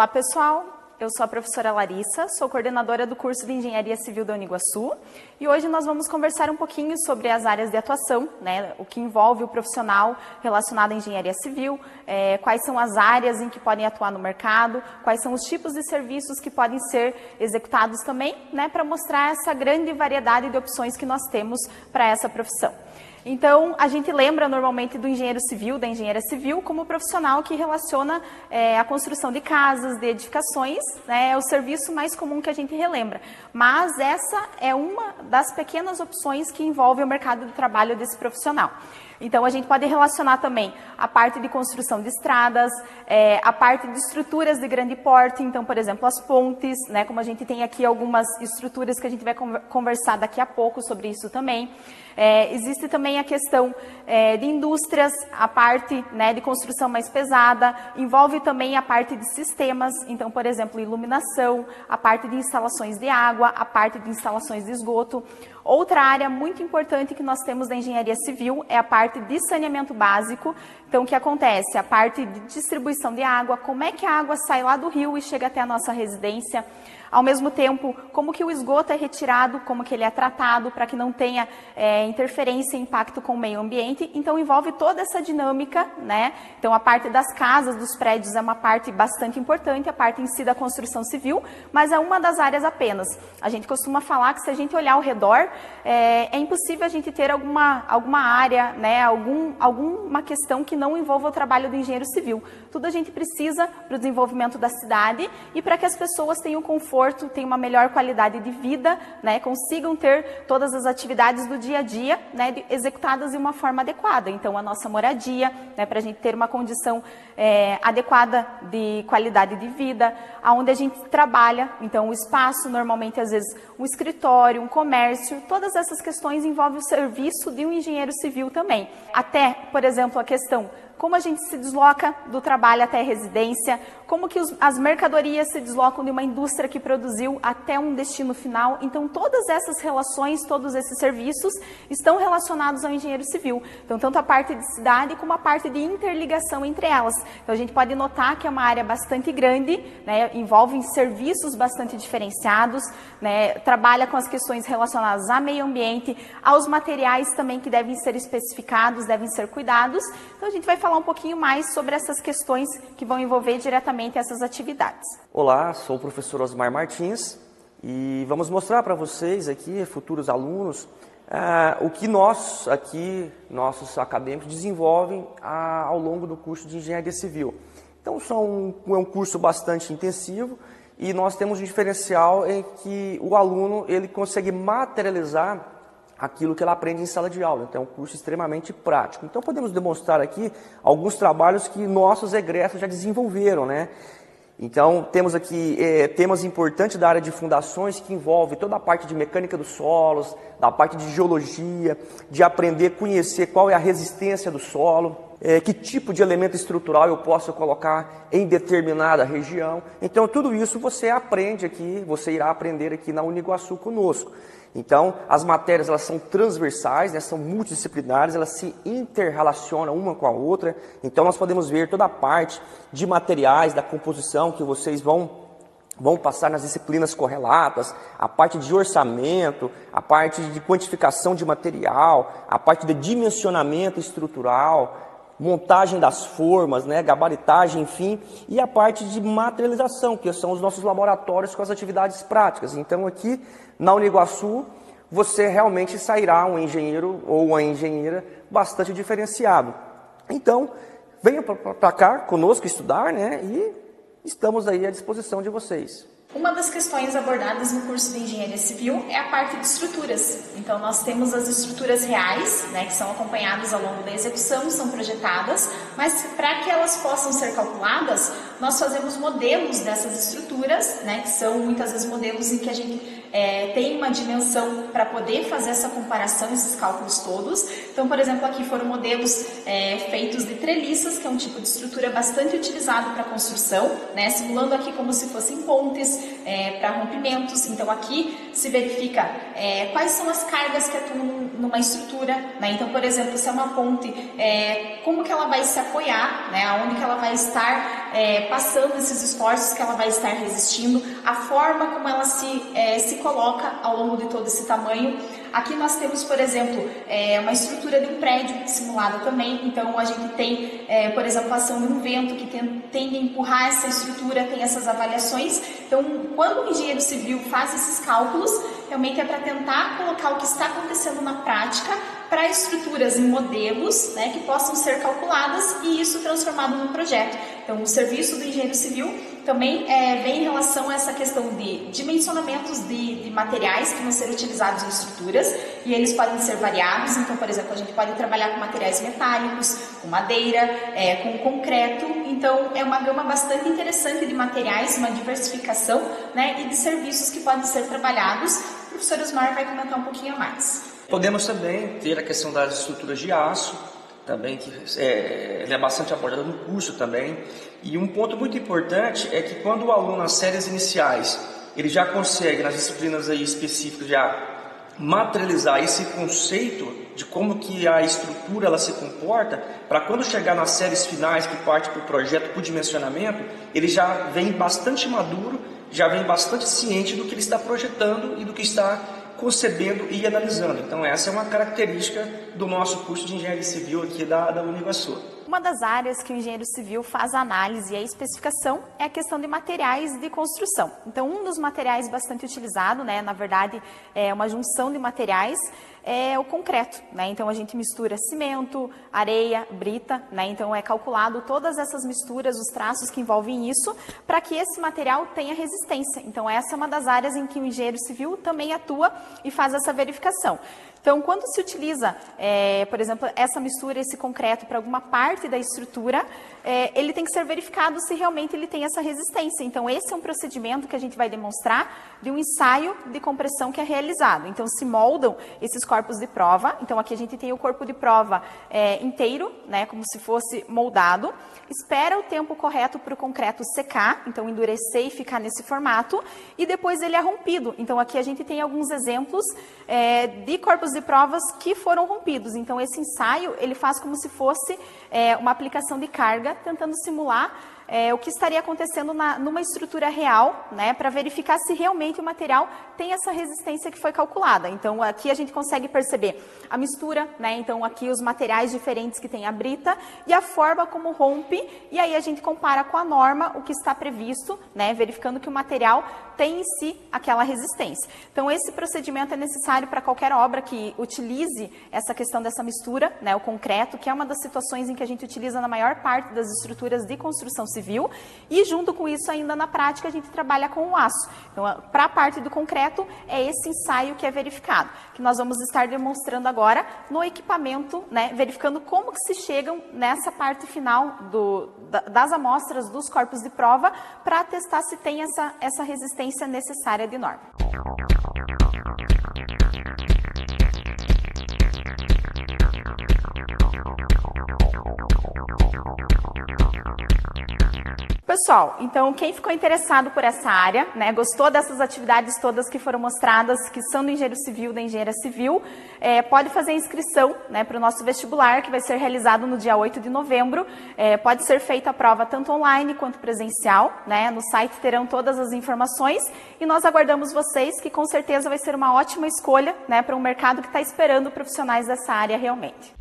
Olá pessoal, eu sou a professora Larissa, sou coordenadora do curso de Engenharia Civil da Uniguaçu e hoje nós vamos conversar um pouquinho sobre as áreas de atuação, né, o que envolve o profissional relacionado à engenharia civil, quais são as áreas em que podem atuar no mercado, quais são os tipos de serviços que podem ser executados também, né, para mostrar essa grande variedade de opções que nós temos para essa profissão. Então, a gente lembra normalmente do engenheiro civil, da engenharia civil, como profissional que relaciona a construção de casas, de edificações, né, é o serviço mais comum que a gente relembra. Mas essa é uma das pequenas opções que envolve o mercado de trabalho desse profissional. Então, a gente pode relacionar também a parte de construção de estradas, a parte de estruturas de grande porte, então, por exemplo, as pontes, né, como a gente tem aqui algumas estruturas que a gente vai conversar daqui a pouco sobre isso também. Existe também a questão de indústrias, a parte, né, de construção mais pesada, envolve também a parte de sistemas, então, por exemplo, iluminação, a parte de instalações de água, a parte de instalações de esgoto. Outra área muito importante que nós temos da engenharia civil é a parte de saneamento básico. Então, o que acontece? A parte de distribuição de água, como é que a água sai lá do rio e chega até a nossa residência. Ao mesmo tempo, como que o esgoto é retirado, como que ele é tratado para que não tenha interferência e impacto com o meio ambiente. Então, envolve toda essa dinâmica, né? Então, a parte das casas, dos prédios é uma parte bastante importante, a parte em si da construção civil, mas é uma das áreas apenas. A gente costuma falar que se a gente olhar ao redor, é impossível a gente ter alguma área, né? Alguma questão que não envolva o trabalho do engenheiro civil. Tudo a gente precisa para o desenvolvimento da cidade e para que as pessoas tenham conforto, tenham uma melhor qualidade de vida, né, consigam ter todas as atividades do dia a dia, né, executadas de uma forma adequada. Então, a nossa moradia, né, para a gente ter uma condição adequada de qualidade de vida, aonde a gente trabalha, então o espaço, normalmente às vezes um escritório, um comércio, todas essas questões envolvem o serviço de um engenheiro civil também. Até, por exemplo, a questão como a gente se desloca do trabalho até a residência, como que as mercadorias se deslocam de uma indústria que produziu até um destino final. Então, todas essas relações, todos esses serviços estão relacionados ao engenheiro civil. Então, tanto a parte de cidade como a parte de interligação entre elas. Então, a gente pode notar que é uma área bastante grande, né, envolve serviços bastante diferenciados, né, trabalha com as questões relacionadas ao meio ambiente, aos materiais também que devem ser especificados, devem ser cuidados. Então, a gente vai falar um pouquinho mais sobre essas questões que vão envolver diretamente essas atividades. Olá, sou o professor Osmar Martins e vamos mostrar para vocês aqui, futuros alunos, o que nós aqui, nossos acadêmicos, desenvolvem ao longo do curso de Engenharia Civil. Então, é um curso bastante intensivo e nós temos um diferencial em que o aluno ele consegue materializar aquilo que ela aprende em sala de aula. Então, é um curso extremamente prático. Então, podemos demonstrar aqui alguns trabalhos que nossos egressos já desenvolveram, né? Então, temos aqui temas importantes da área de fundações que envolve toda a parte de mecânica dos solos, da parte de geologia, de aprender a conhecer qual é a resistência do solo, que tipo de elemento estrutural eu posso colocar em determinada região. Então, tudo isso você aprende aqui, você irá aprender aqui na Uniguaçu conosco. Então, as matérias elas são transversais, né, são multidisciplinares, elas se interrelacionam uma com a outra. Então, nós podemos ver toda a parte de materiais, da composição que vocês vão passar nas disciplinas correlatas, a parte de orçamento, a parte de quantificação de material, a parte de dimensionamento estrutural, montagem das formas, né, gabaritagem, enfim, e a parte de materialização, que são os nossos laboratórios com as atividades práticas. Então, aqui na Uniguaçu, você realmente sairá um engenheiro ou uma engenheira bastante diferenciado. Então, venha para cá conosco estudar, né, e estamos aí à disposição de vocês. Uma das questões abordadas no curso de Engenharia Civil é a parte de estruturas. Então, nós temos as estruturas reais, né, que são acompanhadas ao longo da execução, são projetadas, mas para que elas possam ser calculadas, nós fazemos modelos dessas estruturas, né, que são muitas vezes modelos em que a gente tem uma dimensão para poder fazer essa comparação, esses cálculos todos. Então, por exemplo, aqui foram modelos feitos de treliças, que é um tipo de estrutura bastante utilizado para construção, né? Simulando aqui como se fossem pontes para rompimentos. Então, aqui se verifica quais são as cargas que atuam numa estrutura, né? Então, por exemplo, se é uma ponte, como que ela vai se apoiar, né? Aonde que ela vai estar passando esses esforços, que ela vai estar resistindo, a forma como ela se coloca ao longo de todo esse tamanho. Aqui nós temos, por exemplo, uma estrutura de um prédio simulada também. Então, a gente tem, por exemplo, a ação de um vento que tende a empurrar essa estrutura, tem essas avaliações. Então, quando o engenheiro civil faz esses cálculos, realmente é para tentar colocar o que está acontecendo na prática para estruturas em modelos, né, que possam ser calculadas e isso transformado num projeto. Então, o serviço do engenheiro civil também vem em relação a essa questão de dimensionamentos de materiais que vão ser utilizados em estruturas e eles podem ser variados. Então, por exemplo, a gente pode trabalhar com materiais metálicos, com madeira, com concreto. Então, é uma gama bastante interessante de materiais, uma diversificação, né, e de serviços que podem ser trabalhados. O professor Osmar vai comentar um pouquinho mais. Podemos também ter a questão das estruturas de aço, também que ele é bastante abordado no curso também. E um ponto muito importante é que quando o aluno nas séries iniciais, ele já consegue nas disciplinas aí específicas já materializar esse conceito de como que a estrutura ela se comporta, para quando chegar nas séries finais que parte para o projeto, para o dimensionamento, ele já vem bastante maduro, já vem bastante ciente do que ele está projetando e do que está concebendo e analisando. Então essa é uma característica do nosso curso de Engenharia Civil aqui da Univasul. Uma das áreas que o engenheiro civil faz a análise e a especificação é a questão de materiais de construção. Então, um dos materiais bastante utilizado, né, na verdade, é uma junção de materiais, é o concreto, né? Então, a gente mistura cimento, areia, brita, né? Então, é calculado todas essas misturas, os traços que envolvem isso, para que esse material tenha resistência. Então, essa é uma das áreas em que o engenheiro civil também atua e faz essa verificação. Então, quando se utiliza, por exemplo, essa mistura, esse concreto para alguma parte da estrutura, ele tem que ser verificado se realmente ele tem essa resistência. Então, esse é um procedimento que a gente vai demonstrar de um ensaio de compressão que é realizado. Então, se moldam esses corpos de prova. Então, aqui a gente tem o corpo de prova inteiro, né, como se fosse moldado. Espera o tempo correto para o concreto secar, então endurecer e ficar nesse formato, e depois ele é rompido. Então, aqui a gente tem alguns exemplos de corpos de provas que foram rompidos. Então, esse ensaio, ele faz como se fosse uma aplicação de carga, tentando simular o que estaria acontecendo numa estrutura real, né, para verificar se realmente o material tem essa resistência que foi calculada. Então, aqui a gente consegue perceber a mistura, né, então aqui os materiais diferentes que tem a brita e a forma como rompe, e aí a gente compara com a norma o que está previsto, né, verificando que o material tem em si aquela resistência. Então, esse procedimento é necessário para qualquer obra que utilize essa questão dessa mistura, né, o concreto, que é uma das situações em que a gente utiliza na maior parte das estruturas de construção civil, e junto com isso ainda na prática a gente trabalha com o aço. Então, para a parte do concreto é esse ensaio que é verificado, que nós vamos estar demonstrando agora no equipamento, né, verificando como que se chegam nessa parte final das amostras dos corpos de prova para testar se tem essa resistência necessária de norma. Pessoal, então quem ficou interessado por essa área, né, gostou dessas atividades todas que foram mostradas, que são do engenheiro civil, da engenharia civil, pode fazer a inscrição, né, para o nosso vestibular, que vai ser realizado no dia 8 de novembro. Pode ser feita a prova tanto online quanto presencial, né, no site terão todas as informações e nós aguardamos vocês, que com certeza vai ser uma ótima escolha, né, para um mercado que está esperando profissionais dessa área realmente.